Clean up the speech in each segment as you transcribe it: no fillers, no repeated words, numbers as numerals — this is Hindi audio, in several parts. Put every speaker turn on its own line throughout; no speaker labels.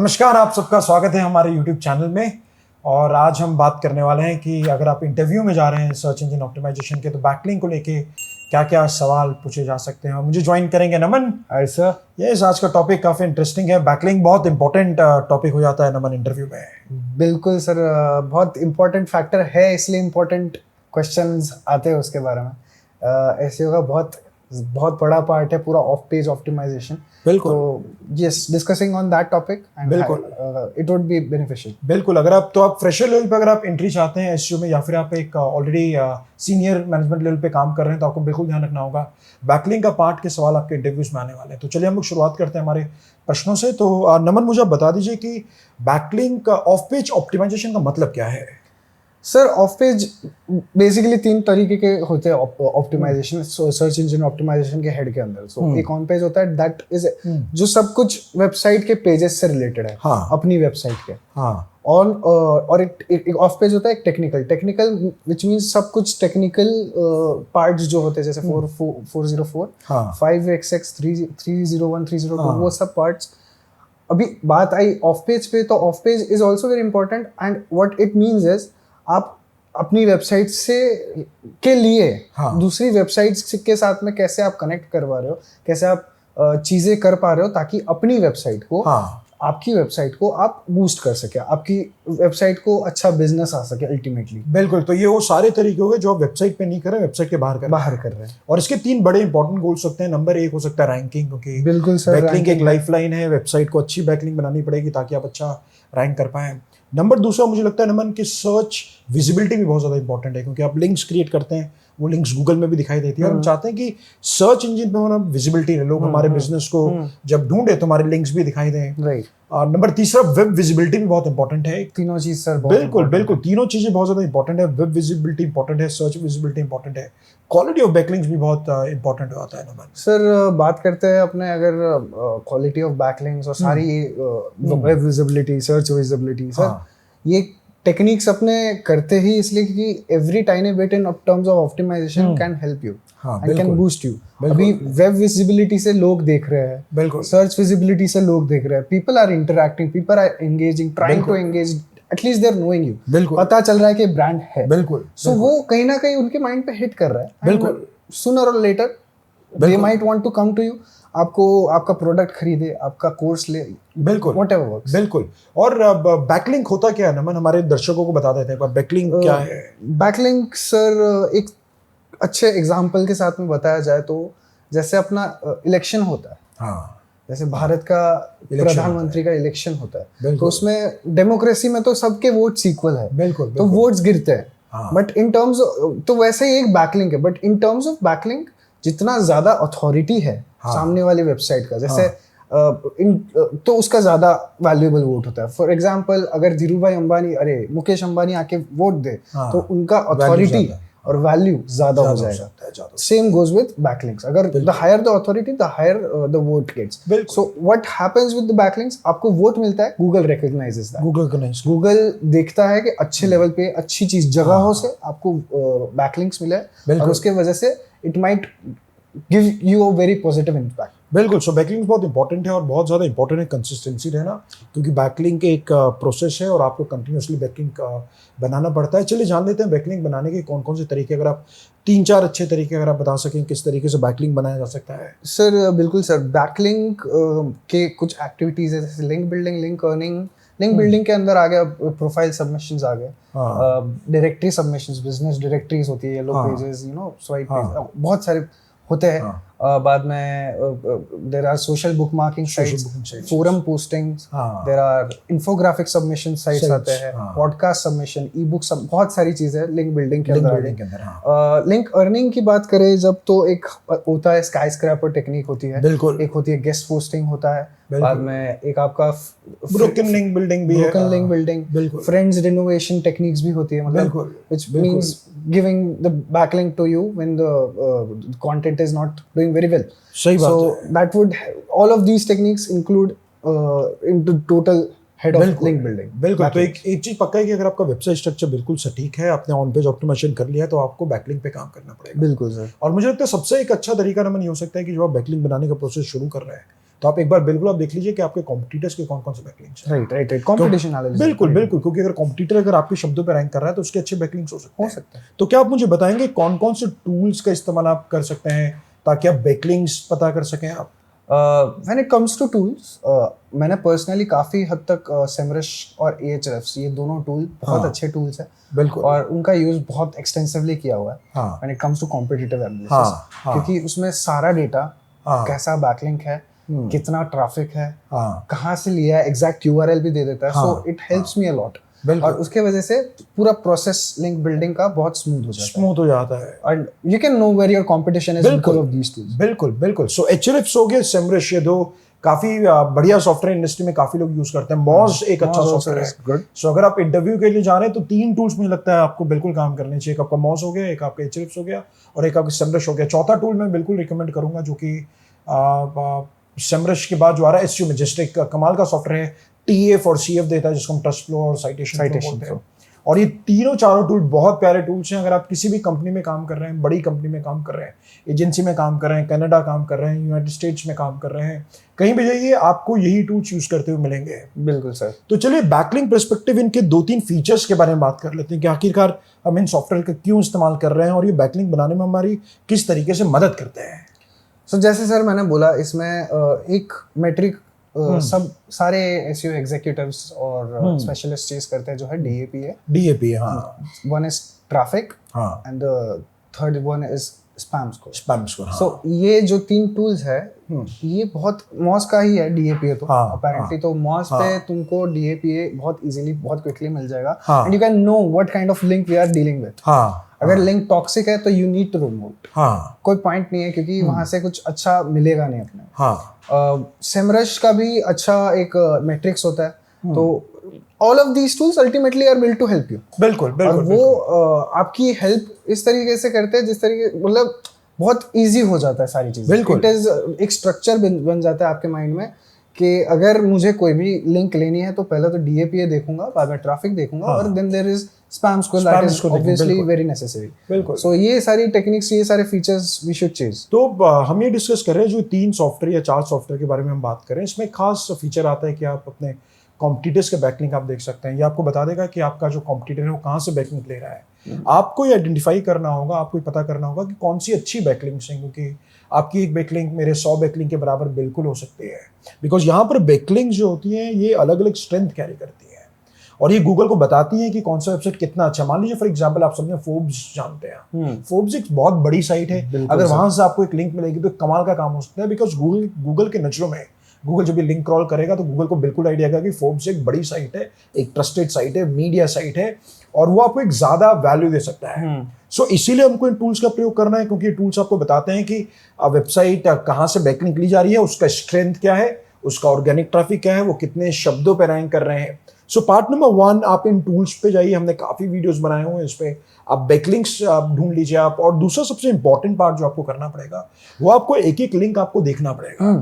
नमस्कार, आप सबका स्वागत है हमारे YouTube चैनल में। और आज हम बात करने वाले हैं कि अगर आप इंटरव्यू में जा रहे हैं सर्च इंजन ऑप्टिमाइजेशन के, तो बैकलिंक को लेके क्या क्या सवाल पूछे जा सकते हैं। और मुझे ज्वाइन करेंगे नमन।
Hi sir.
यस, आज का टॉपिक काफ़ी इंटरेस्टिंग है। बैकलिंक बहुत इंपॉर्टेंट टॉपिक हो जाता है नमन इंटरव्यू में।
बिल्कुल सर, बहुत इम्पोर्टेंट फैक्टर है, इसलिए इम्पोर्टेंट क्वेश्चंस आते हैं उसके बारे में। एसईओ का बहुत बहुत बड़ा पार्ट है पूरा ऑफ पेज ऑप्टिमाइजेशन।
बिल्कुल।
तो yes, discussing on that topic and
बिल्कुल
इट वुड बी बेनिफिशियल।
बिल्कुल। अगर आप फ्रेशर लेवल पे अगर आप एंट्री चाहते हैं एसईओ में, या फिर आप एक ऑलरेडी सीनियर मैनेजमेंट लेवल पे काम कर रहे हैं, तो आपको बिल्कुल ध्यान रखना होगा। बैकलिंक का पार्ट के सवाल आपके इंटरव्यूज में आने वाले हैं। तो चलिए हम लोग शुरुआत करते हैं हमारे प्रश्नों से। तो नमन, मुझे आप बता दीजिए कि बैकलिंक ऑफ पेज ऑप्टिमाइजेशन का मतलब क्या है।
सर, ऑफ पेज बेसिकली तीन तरीके के होते हैं ऑप्टिमाइजेशन, सर्च इंजन ऑप्टिमाइजेशन के हेड के अंदर। सो एक ऑन पेज होता है, दैट इज जो सब कुछ वेबसाइट के पेजेस से रिलेटेड है।
हाँ।
अपनी वेबसाइट के।
हाँ।
और एक ऑफ पेज होता है, एक टेक्निकल विच मींस सब कुछ टेक्निकल पार्ट्स जो होते हैं, जैसे 404,
हाँ।
5xx, 301, 302, वो सब पार्ट्स। अभी बात आई ऑफ पेज पे, तो of page is also very important and what it means is आप अपनी वेबसाइट से के लिए दूसरी वेबसाइट्स के साथ में कैसे आप कनेक्ट करवा रहे हो, कैसे आप चीजें कर पा रहे हो ताकि अपनी वेबसाइट को, आपकी वेबसाइट को आप बूस्ट कर सके, आपकी वेबसाइट को अच्छा बिजनेस आ सके अल्टीमेटली।
बिल्कुल। तो ये वो सारे तरीके हो गए जो आप वेबसाइट पे नहीं कर रहे, वेबसाइट के बाहर कर रहे हैं। और इसके तीन बड़े इंपॉर्टेंट गोल्स होते हैं। नंबर एक हो सकता है रैंकिंग, क्योंकि
बिल्कुल सर,
बैकलिंक एक लाइफलाइन है। वेबसाइट को अच्छी बैकलिंक बनानी पड़ेगी ताकि आप अच्छा रैंक कर पाएं। नंबर दूसरा मुझे लगता है नमन कि सर्च विजिबिलिटी भी बहुत ज़्यादा इंपॉर्टेंट है, क्योंकि आप लिंक्स क्रिएट करते हैं, वो लिंक्स गूगल में भी दिखाई देती है। और हम चाहते हैं कि सर्च इंजन पे मतलब विजिबिलिटी रहे, लोग हमारे बिजनेस को जब ढूंढे तो हमारे लिंक्स भी दिखाई दें।
राइट।
और नंबर तीसरा वेब विजिबिलिटी भी बहुत इंपॉर्टेंट है।
तीनों चीज सर
बिल्कुल तीनों चीजें बहुत ज्यादा इंपॉर्टेंट है। वेब विजिबिलिटी इंपॉर्टेंट है, सर्च विजिबिलिटी इंपॉर्टेंट है, क्वालिटी ऑफ बैकलिंक्स भी बहुत इंपॉर्टेंट होता है नमन।
सर, बात करते हैं अपने अगर क्वालिटी ऑफ बैकलिंक्स और सारी web visibility, search visibility, sir ये टेक्निक्स अपने करते ही इसलिए क्योंकि every tiny bit in terms of optimization can help you and can boost you. अभी वेब विजिबिलिटी से लोग देख रहे हैं, बिल्कुल, सर्च विजिबिलिटी से लोग देख रहे हैं, people are interacting, people are engaging, trying to engage, at least they are knowing you, पता चल रहा है कि ब्रांड है। बिल्कुल। सो वो कहीं ना कहीं उनके माइंड पे हिट कर रहा है। बिल्कुल। सूनर और later they might want to come to you, आपको आपका प्रोडक्ट खरीदे, आपका कोर्स ले। बिल्कुल, व्हाटएवर वर्क्स।
बिल्कुल। और बैकलिंक होता क्या है नमन, हमारे दर्शकों को बता देते हैं बैकलिंक क्या है।
बैकलिंक सर, एक अच्छे एग्जांपल के साथ में बताया जाए तो जैसे अपना इलेक्शन होता है। हाँ। जैसे भारत का प्रधानमंत्री का इलेक्शन होता है, तो उसमें डेमोक्रेसी में तो सबके वोट्स इक्वल है। बिल्कुल। तो वोट्स गिरते हैं। बट इन टर्म्स, तो वैसे ही एक बैकलिंक है, but in terms of backlink जितना ज्यादा अथॉरिटी है सामने वाली वेबसाइट का, जैसे तो उसका ज्यादा वैल्यूएबल वोट होता है। फॉर एग्जांपल, अगर धीरूभाई अंबानी, मुकेश अंबानी आके वोट दे, तो उनका अथॉरिटी और वैल्यू ज्यादा हो जाएगा। Same goes with backlinks. अगर the higher the authority, the higher the vote gets. So what happens with the backlinks, आपको वोट मिलता है, गूगल रिकॉग्नाइजेस दैट। गूगल देखता है कि अच्छे लेवल पे अच्छी चीज जगहों से आपको बैकलिंक्स मिले, और उसके वजह से it might give you a very positive impact.
बिल्कुल। सो बैकलिंक बहुत इंपॉर्टेंट है, और बहुत ज़्यादा इंपॉर्टेंट है कंसिस्टेंसी रहना, क्योंकि बैकलिंक एक प्रोसेस है और आपको कंटिन्यूसली बैकलिंक बनाना पड़ता है। चलिए जान लेते हैं बैकलिंक बनाने के कौन कौन से तरीके। अगर आप 3-4 अच्छे तरीके अगर आप बता सकें किस तरीके से बैकलिंक बनाया जा सकता है।
सर बिल्कुल सर, बैकलिंक के कुछ एक्टिविटीज़ है, जैसे link building, link earning. Link building के अंदर आ गया प्रोफाइल सबमिशंस आ गए, डायरेक्टरी सबमिशंस, बिजनेस डायरेक्टरीज होती है, येलो पेजेस, स्वाइप पेज, बहुत सारे होते हैं। बाद में there are social bookmarking sites, forum postings, there are infographic submission sites आते हैं, पॉडकास्ट सबमिशन, ई बुक, सब बहुत सारी चीजें लिंक बिल्डिंग के अंदर। लिंक अर्निंग की बात करें जब, तो एक होता है स्काई स्क्रैपर टेक्निक होती है, एक होती है गेस्ट पोस्टिंग होता है, बाद में एक आपका
ब्रोकन लिंक बिल्डिंग भी है,
broken link building, friends renovation techniques भी होती है, मतलब which means giving the backlink to you when the content is not doing very well.
सही बात है।
So that would, all of these techniques include into total head of link building.
बिल्कुल। तो एक चीज पक्का है कि अगर आपका वेबसाइट स्ट्रक्चर बिल्कुल सटीक है, आपने ऑन पेज ऑप्टिमाइजेशन कर लिया है, तो आपको बैकलिंक पे काम करना पड़ेगा।
बिल्कुल सर।
और मुझे लगता है सबसे एक अच्छा तरीका नमन ये हो सकता है कि जो आप बैकलिंक बनाने का प्रोसेस शुरू कर रहे हैं, तो आप एक बार बिल्कुल आप देख लीजिए कि आपके कॉम्पिटिटर्स के कौन कौन से बैकलिंक्स हैं।
राइट कंपटीशन एनालिसिस,
बिल्कुल बिल्कुल, क्योंकि अगर कॉम्पिटिटर अगर आपके शब्दों पर रैंक कर रहा है तो उसके अच्छे बैकलिंक्स हो सकते हैं। तो क्या आप मुझे बताएंगे कौन कौन से टूल्स का इस्तेमाल आप कर सकते हैं ताकि आप बैकलिंक्स पता कर सकें आप?
When it comes to tools, मैंने पर्सनली काफ़ी हद तक SEMrush और Ahrefs, ये दोनों टूल बहुत अच्छे टूल्स हैं।
बिल्कुल।
और उनका यूज़ बहुत एक्सटेंसिवली किया हुआ है when it comes to competitive analysis, क्योंकि उसमें सारा डेटा, कैसा बैकलिंक है, कितना ट्रैफिक है, कहाँ से लिया है, एग्जैक्ट URL भी दे देता है। So it helps me a lot. और उसके वजह से पूरा प्रोसेस लिंक बिल्डिंग का बहुत स्मूथ हो जाता है and you can know where your competition is because of these tools.
बिल्कुल। सो Ahrefs हो गया, SEMrush, ये दो काफी बढ़िया सॉफ्टवेयर इंडस्ट्री में काफी लोग यूज करते हैं। Moz एक अच्छा सॉफ्टवेयर है। सो अगर आप इंटरव्यू के लिए जा रहे हैं तो 3 टूल्स मुझे लगता है आपको बिल्कुल काम करने चाहिए। एक आपका Moz हो गया, एक आपका Ahrefs हो गया और एक आपका SEMrush हो गया। चौथा टूल मैं बिल्कुल रिकमेंड करूंगा जो कि SEMrush के बाद जो आ रहा है SEO मैजेस्टिक, कमाल का सॉफ्टवेयर है। TF और CF देता है जिसको हम ट्रस्ट फ्लो और साइटेशन बोलते हैं। और ये तीनों चारों टूल बहुत प्यारे टूल्स हैं। अगर आप किसी भी कंपनी में काम कर रहे हैं, बड़ी कंपनी में काम कर रहे हैं, एजेंसी में काम कर रहे हैं, कनाडा काम कर रहे हैं, यूनाइटेड स्टेट्स में काम कर रहे हैं, कहीं भी जाइए आपको यही टूल्स यूज करते हुए मिलेंगे।
बिल्कुल सर।
तो चलिए बैकलिंक पर्सपेक्टिव इनके 2-3 फीचर्स के बारे में बात कर लेते हैं कि आखिरकार हम इन सॉफ्टवेयर का क्यों इस्तेमाल कर रहे हैं और ये बैकलिंक बनाने में हमारी किस तरीके से मदद करते हैं।
सो जैसे सर मैंने बोला, इसमें एक मेट्रिक सब सारे SEO एग्जीक्यूटिव्स और स्पेशलिस्ट चेज करते हैं जो है DAP है। One is traffic and the third one is spam score. So ये जो 3 टूल्स है, ये बहुत Moz का ही है। DAP है तो अपेरेंटली तो Moz पे तुमको DAP बहुत इजीली, बहुत क्विकली मिल जाएगा and you can know what kind of link we are dealing with. अगर लिंक टॉक्सिक है तो यू नीड टू रिमूव। कोई पॉइंट नहीं है क्योंकि वहां से कुछ अच्छा मिलेगा नहीं अपने। SEMrush का भी अच्छा एक मैट्रिक्स होता है। तो all of these tools ultimately are built to help you.
बिल्कुल।
और वो आपकी हेल्प इस तरीके से करते हैं जिस तरीके, मतलब बहुत इजी हो जाता है सारी चीजें। इट इज एक स्ट्रक्चर बन जाता है आपके माइंड में कि अगर मुझे कोई भी लिंक लेनी है तो पहले तो DAP देखूंगा, बाद में ट्रैफिक देखूंगा और then there is spam score that is obviously very necessary.
बिल्कुल।
सो ये सारी टेक्निक्स, ये सारे फीचर्स वी शुड चेज।
तो हम ये डिस्कस कर रहे हैं जो 3 सॉफ्टवेयर या 4 सॉफ्टवेयर के बारे में हम बात कर रहे हैं, इसमें खास फीचर आता है कि आप अपने कॉम्पिटिटर्स के बैकलिंक आप देख सकते हैं। ये आपको बता देगा कि आपका जो कॉम्पिटिटर है वो कहाँ से बैकलिंक ले रहा है। आपको ये आइडेंटिफाई करना होगा, आपको ये पता करना होगा कि कौन सी अच्छी बैकलिंक्स हैं, क्योंकि आपकी एक बैकलिंक मेरे 100 बैकलिंक के बराबर बिल्कुल हो सकती है। बिकॉज यहाँ पर बैकलिंक जो होती हैं ये अलग अलग स्ट्रेंथ कैरी करती है और ये गूगल को बताती हैं कि कौन सा वेबसाइट कितना अच्छा। मान लीजिए फॉर एग्जांपल आप सबने फोर्ब्स जानते हैं, फोर्ब्स एक बहुत बड़ी साइट है। अगर वहां से आपको एक लिंक मिलेगी तो कमाल का काम हो सकता है। बिकॉज गूगल के नजरों में, गूगल जब भी लिंक क्रॉल करेगा तो गूगल को बिल्कुल आइडिया आएगा कि फोर्ब्स एक बड़ी साइट है, एक ट्रस्टेड साइट है, मीडिया साइट है और वो आपको एक ज्यादा वैल्यू दे सकता है। सो इसीलिए हमको इन टूल्स का प्रयोग करना है, क्योंकि टूल्स आपको बताते हैं कि वेबसाइट कहाँ से बैकलिंक ली जा रही है, उसका स्ट्रेंथ क्या है, उसका ऑर्गेनिक ट्रैफिक क्या है, वो कितने शब्दों पे रैंक कर रहे हैं। सो पार्ट नंबर 1, आप इन टूल्स पे जाइए, हमने काफी वीडियोस बनाए हुए हैं इस पे, आप बैकलिंक्स ढूंढ लीजिए आप। और दूसरा सबसे इंपॉर्टेंट पार्ट जो आपको करना पड़ेगा वो आपको एक एक लिंक आपको देखना पड़ेगा।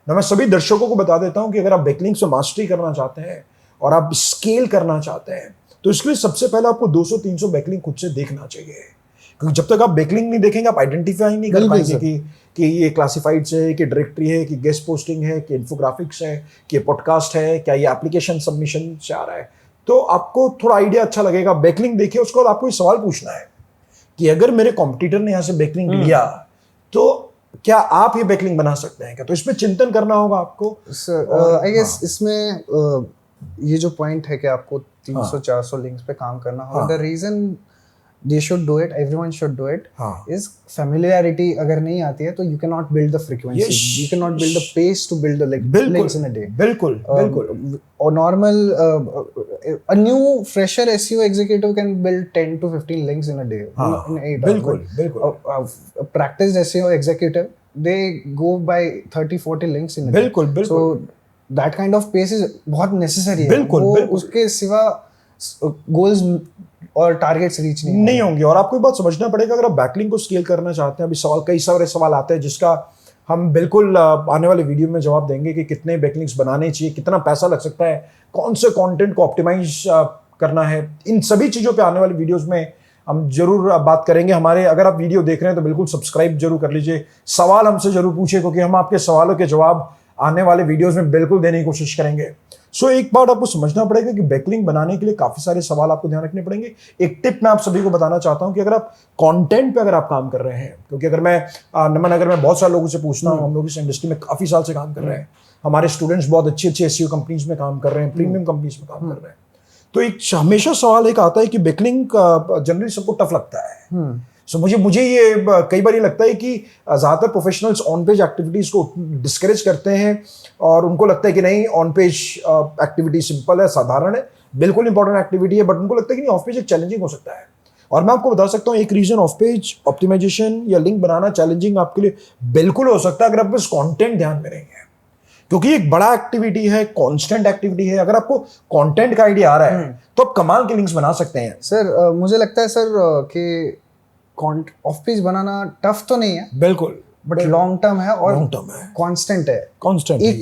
ना मैं सभी दर्शकों को बता देता हूं कि अगर आप बैकलिंक्स से मास्टरी करना चाहते हैं और आप स्केल करना चाहते हैं तो इसके लिए सबसे पहले आपको 200-300 बैकलिंक खुद से देखना चाहिए, क्योंकि जब तक आप बैकलिंक नहीं देखेंगे आप आइडेंटिफाई नहीं कर पाएंगे कि ये क्लासिफाइड्स है, कि डायरेक्टरी है, कि गेस्ट पोस्टिंग है, कि इन्फोग्राफिक्स है, कि पॉडकास्ट है, क्या ये एप्लीकेशन सबमिशन से आ रहा है। तो आपको थोड़ा आइडिया अच्छा लगेगा। बैकलिंक देखिए, उसके बाद आपको ये सवाल पूछना है कि अगर मेरे कॉम्पिटिटर ने यहाँ से बैकलिंक लिया तो क्या आप ये बैकलिंक बना सकते हैं क्या? तो इसमें चिंतन करना होगा आपको।
आई गेस इसमें ये जो पॉइंट है कि आपको 300-400 लिंक्स पे काम करना होगा, the reason they should do it, everyone should do it, is familiarity अगर नहीं आती है तो you cannot build the frequency, you cannot build the pace to build the links in a day.
बिल्कुल।
और normal a new fresher SEO executive can build 10 to 15 links in a day, in 8 hours. बिल्कुल। A practiced SEO executive, they go by 30-40 links in a day. बिल्कुल। So that kind of pace is बहुत necessary है। वो उसके सिवा goals और टारगेट्स रीच नहीं
होंगे। और आपको एक बात समझना पड़ेगा, अगर आप बैकलिंक को स्केल करना चाहते हैं, अभी कई सारे सवाल आते हैं जिसका हम बिल्कुल आने वाले वीडियो में जवाब देंगे कि कितने बैकलिंक्स बनाने चाहिए, कितना पैसा लग सकता है, कौन से कंटेंट को ऑप्टिमाइज करना है। इन सभी चीज़ों पे आने वाले वीडियोस में हम जरूर बात करेंगे। हमारे अगर आप वीडियो देख रहे हैं तो बिल्कुल सब्सक्राइब जरूर कर लीजिए, सवाल हमसे जरूर पूछिए, क्योंकि हम आपके सवालों के जवाब आने वाले वीडियोस में बिल्कुल देने की कोशिश करेंगे। सो एक बात आपको समझना पड़ेगा कि बैकलिंक बनाने के लिए काफी सारे सवाल आपको ध्यान रखने पड़ेंगे। एक टिप मैं आप सभी को बताना चाहता हूं कि अगर आप कंटेंट पे अगर आप काम कर रहे हैं, क्योंकि अगर मैं बहुत सारे लोगों से पूछता हूं, हम लोग इस इंडस्ट्री में काफी साल से काम कर रहे हैं, हमारे स्टूडेंट्स बहुत अच्छी अच्छी एसईओ कंपनीज में काम कर रहे हैं, प्रीमियम कंपनीज में काम कर रहे हैं, तो एक हमेशा सवाल एक आता है कि बैकलिंक जनरली सबको टफ लगता है। सो मुझे ये कई बार ये लगता है कि ज़्यादातर प्रोफेशनल्स ऑन पेज एक्टिविटीज़ को डिस्करेज करते हैं और उनको लगता है कि नहीं, ऑन पेज एक्टिविटी सिंपल है, साधारण है, बिल्कुल इंपॉर्टेंट एक्टिविटी है, बट उनको लगता है कि नहीं, ऑफ पेज एक चैलेंजिंग हो सकता है। और मैं आपको बता सकता हूँ एक रीज़न ऑफ पेज ऑप्टिमाइजेशन या लिंक बनाना चैलेंजिंग आपके लिए बिल्कुल हो सकता है अगर आप बस कॉन्टेंट ध्यान में रहेंगे, क्योंकि एक बड़ा एक्टिविटी है, कांस्टेंट एक्टिविटी है। अगर आपको कंटेंट का आइडिया आ रहा है तो आप कमाल के लिंक्स बना सकते हैं।
सर मुझे लगता है सर कि ऑफ पेज बनाना टफ तो नहीं है,
बिल्कुल,
बट लॉन्ग टर्म है और
लॉन्ग टर्म है,
कांस्टेंट है,
कांस्टेंट
एक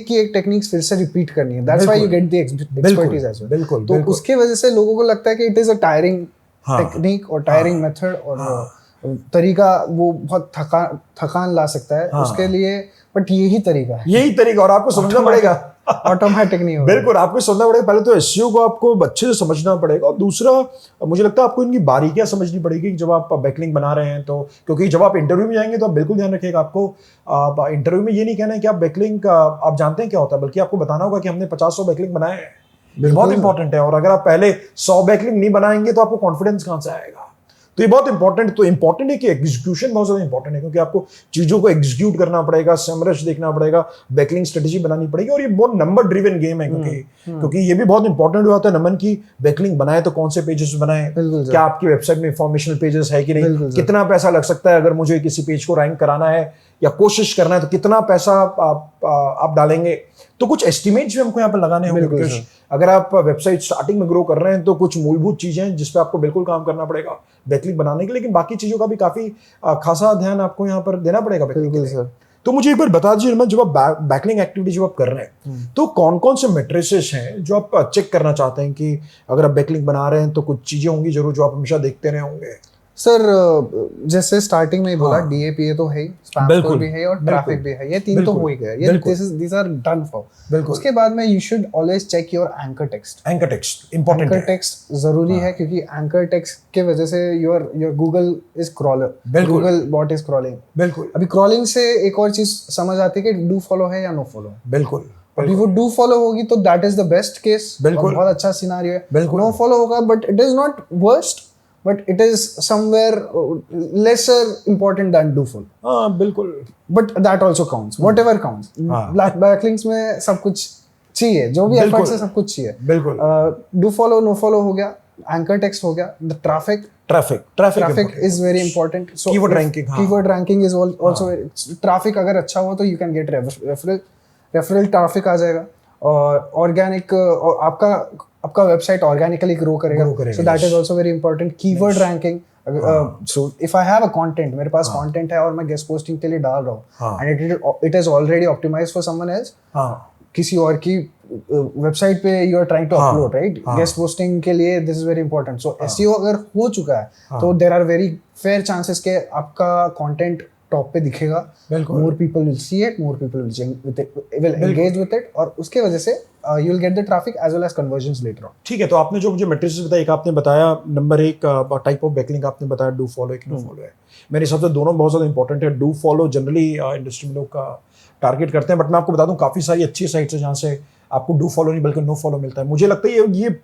की एक टेक्निक्स फिर से रिपीट करनी है। That's why you get the expertise as well.
बिल्कुल,
तो उसके वजह से लोगों को लगता है कि it is a tiring technique और टायरिंग मेथड और तरीका, वो बहुत थकान ला सकता है उसके लिए, बट यही तरीका और आपको समझना पड़ेगा, ऑटोमेटिक नहीं होगा।
बिल्कुल, आपको समझना पड़ेगा। पहले तो एसईओ को आपको अच्छे से समझना पड़ेगा, और दूसरा मुझे लगता है आपको इनकी बारीकियां समझनी पड़ेगी जब आप बैकलिंक बना रहे हैं। तो क्योंकि जब आप इंटरव्यू में जाएंगे तो आप बिल्कुल ध्यान रखिएगा, आपको इंटरव्यू में ये नहीं कहना है कि आप बैकलिंक आप जानते हैं क्या होता है, बल्कि आपको बताना होगा कि हमने 50-100 बैकलिंक बनाए हैं। बहुत इंपॉर्टेंट है, और अगर आप पहले 100 बैकलिंक नहीं बनाएंगे तो आपको कॉन्फिडेंस कहां से आएगा। तो ये बहुत इंपॉर्टेंट है कि एग्जीक्यूशन बहुत ज्यादा इंपॉर्टेंट है, क्योंकि आपको चीजों को एग्जीक्यूट करना पड़ेगा, समरश देखना पड़ेगा, बैकलिंक स्ट्रेटेजी बनानी पड़ेगी, और ये बहुत नंबर ड्रिवन गेम है, क्योंकि ये भी बहुत इंपॉर्टेंट होता है नमन की बैकलिंक बनाए तो कौन से पेजेस बनाए, क्या आपकी वेबसाइट में इंफॉर्मेशनल पेजेस है कि नहीं, कितना पैसा लग सकता है अगर मुझे किसी पेज को रैंक कराना है या कोशिश करना है तो कितना पैसा आप डालेंगे। तो कुछ एस्टिमेट्स भी हमको यहाँ पर लगाने होंगे, क्योंकि अगर आप वेबसाइट स्टार्टिंग में ग्रो कर रहे हैं तो कुछ मूलभूत चीजें हैं जिस पे आपको बिल्कुल काम करना पड़ेगा बैकलिंक बनाने के लिए, लेकिन बाकी चीजों का भी काफी खासा ध्यान आपको यहाँ पर देना पड़ेगा बैकलिंक के लिए। तो मुझे एक बार बता दीजिए, जब आप बैकलिंक एक्टिविटी जब आप कर रहे हैं तो कौन कौन से मेट्रिसेस हैं जो आप चेक करना चाहते हैं कि अगर आप बैकलिंक बना रहे हैं तो कुछ चीजें होंगी जरूर जो आप हमेशा देखते रहे होंगे।
सर जैसे स्टार्टिंग में ही बोला, डीएपीए तो है ही, स्पैम स्कोर भी है और ट्रैफिक भी है, ये तीन तो हो ही गए, ये दीस आर डन फॉर। उसके बाद में you should always check your anchor text important है, एंकर टेक्स्ट जरूरी है, क्योंकि एंकर टेक्स्ट के वजह से your Google is crawler, Google bot is crawling. बिल्कुल, अभी क्रॉलिंग से एक और चीज समझ आती है कि डू फॉलो है या नो फॉलो। बिल्कुल, अभी वो डू फॉलो होगी तो that is the best case, बहुत अच्छा सिनेरियो है। नो फॉलो होगा but it is not worst, but it is somewhere lesser important than do follow. हाँ बिल्कुल, but that also counts, whatever counts. Backlinks में सब कुछ चाहिए, जो भी efforts है सब कुछ चाहिए। बिल्कुल, do follow no follow हो गया, anchor text हो गया, the traffic is very important. So keyword ranking is also traffic अगर अच्छा हो तो you can get referral traffic आ जाएगा, और ऑर्गेनिक आपका वेबसाइट ऑर्गेनिकली ग्रो करेगा, so that is also very important. Keyword ranking, so if I have a content, मेरे पास कंटेंट है और मैं गेस्ट पोस्टिंग के लिए डाल रहा हूँ and it is already optimized for someone else, किसी और की वेबसाइट पे you are trying to upload, right, guest posting के लिए this is very important. So SEO अगर हो चुका है तो there are very fair chances के आपका कंटेंट टॉप पे दिखेगा, more people will see it, more people will engage with it, और उसके वजह से you will get the traffic as well as conversions later on. ठीक है, तो आपने जो मुझे मैट्रिसेस बताया, एक आपने बताया नंबर 1 टाइप ऑफ बैकलिंक आपने बताया डू फॉलो एक नो फॉलो है। मेरे हिसाब से दोनों बहुत ज़्यादा इंपॉर्टेंट है। डू फॉलो जनरली इंडस्ट्री में लोग का टारगेट करते हैं, बट मैं आपको बता दूं काफ़ी सारी अच्छी साइट्स है जहाँ से आपको डू फॉलो नहीं बल्कि नो फॉलो मिलता है। मुझे लगता है ये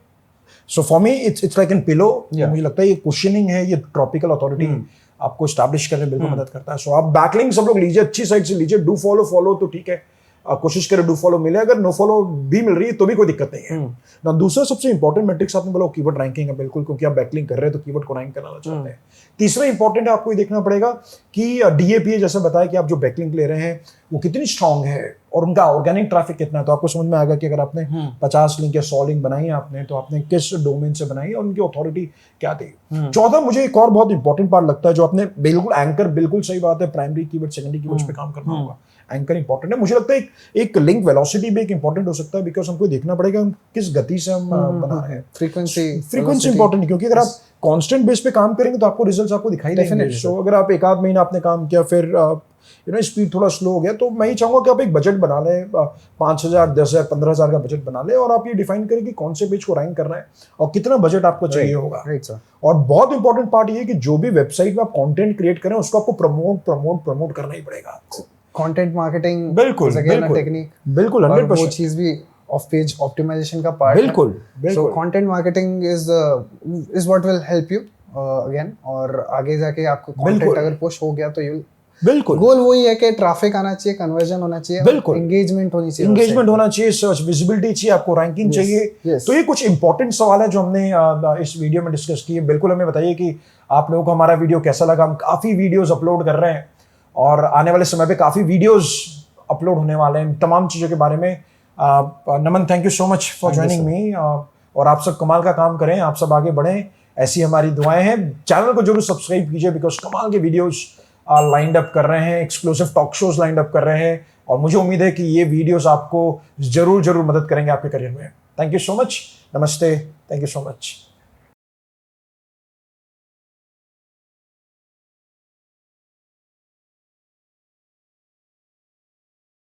so for me it's like an pillow. मुझे लगता है ये क्वेश्चनिंग है, ये ट्रॉपिकल अथॉरिटी आपको स्टैब्लिश करने में बिल्कुल मदद करता है। सो आप बैकलिंक सब लोग लीजिए, अच्छी साइट से लीजिए। डू फॉलो तो ठीक है, कोशिश करें डू फॉलो मिले, अगर नो फॉलो भी मिल रही है तो भी कोई दिक्कत नहीं है ना। दूसरा सबसे इंपॉर्टेंट मैट्रिक्स आपने बोला कीवर्ड रैंकिंग है, बिल्कुल, क्योंकि आप बैकलिंक कर रहे हैं तो कीवर्ड को रैंक कराना चाहते हैं। तीसरा इंपॉर्टेंट है, आपको ये देखना पड़ेगा कि डीएपीए जैसे बताया कि आप जो बैकलिंक ले रहे हैं वो कितनी स्ट्रांग है और उनका ऑर्गेनिक ट्रैफिक कितना है। तो आपको समझ में आएगा कि अगर आपने 50 लिंक या 100 लिंक बनाई है आपने, तो आपने किस डोमेन से बनाई है और उनकी अथॉरिटी क्या थी। चौथा मुझे एक और बहुत इंपॉर्टेंट पार्ट लगता है जो आपने बिल्कुल एंकर, बिल्कुल सही बात है, प्राइमरी कीवर्ड सेकेंडरी कीवर्ड्स पे काम करना होगा। एंकर इंपॉर्टेंट है। मुझे लगता है एक लिंक वेलोसिटी भी एक इंपॉर्टेंट हो सकता है, बिकॉज हमको देखना पड़ेगा हम किस गति से हम बना रहे हैं। फ्रीक्वेंसी इंपॉर्टेंट है, क्योंकि अगर आप कांस्टेंट बेस पे काम करेंगे तो आपको रिजल्ट्स आपको दिखाई देंगे। सो अगर आप एक आध महीना आपने काम किया, फिर
स्पीड थोड़ा स्लो हो गया। तो मैं ही चाहूँगा कि आप एक बजट बना लें, 5,000, 10,000, 15,000 का बजट बना लें, और आप ये डिफाइन करें कि कौन से पेज को रैंक करना है और कितना बजट आपको चाहिए होगा।
Right sir.
और बहुत इंपॉर्टेंट पार्ट ये है कि जो भी वेबसाइट में आप कंटेंट क्रिएट करें उसको आपको प्रमोट करना ही पड़ेगा आपको।
कंटेंट मार्केटिंग
बिल्कुल
टेक्निक,
बिल्कुल 100%।
वो चीज भी ऑफ पेज ऑप्टिमाइजेशन का पार्ट है।
बिल्कुल
so content marketing is what will help you again, और आगे जाके आपको कंटेंट अगर पुश हो गया तो यू
बिल्कुल
गोल वही है कि ट्रैफिक आना चाहिए, कन्वर्जन होना चाहिए,
बिल्कुल
एंगेजमेंट होनी चाहिए,
एंगेजमेंट होना चाहिए, सर्च विजिबिलिटी चाहिए, आपको रैंकिंग चाहिए। तो ये कुछ इंपॉर्टेंट सवाल है जो हमने इस वीडियो में डिस्कस किए। बिल्कुल हमें बताइए कि आप लोगों को हमारा वीडियो कैसा लगा। हम काफ़ी वीडियोस अपलोड कर रहे हैं और आने वाले समय पे काफ़ी वीडियोस अपलोड होने वाले हैं तमाम चीज़ों के बारे में। Naman, thank you so much for joining me. और आप सब कमाल का काम करें, आप सब आगे बढ़ें, ऐसी हमारी दुआएं हैं। चैनल को जरूर सब्सक्राइब कीजिए बिकॉज कमाल के वीडियोस लाइंड अप कर रहे हैं, exclusive talk shows lined up कर रहे हैं, और मुझे उम्मीद है कि ये वीडियोस आपको जरूर मदद करेंगे आपके करियर में। थैंक यू सो मच, नमस्ते, थैंक यू सो मच।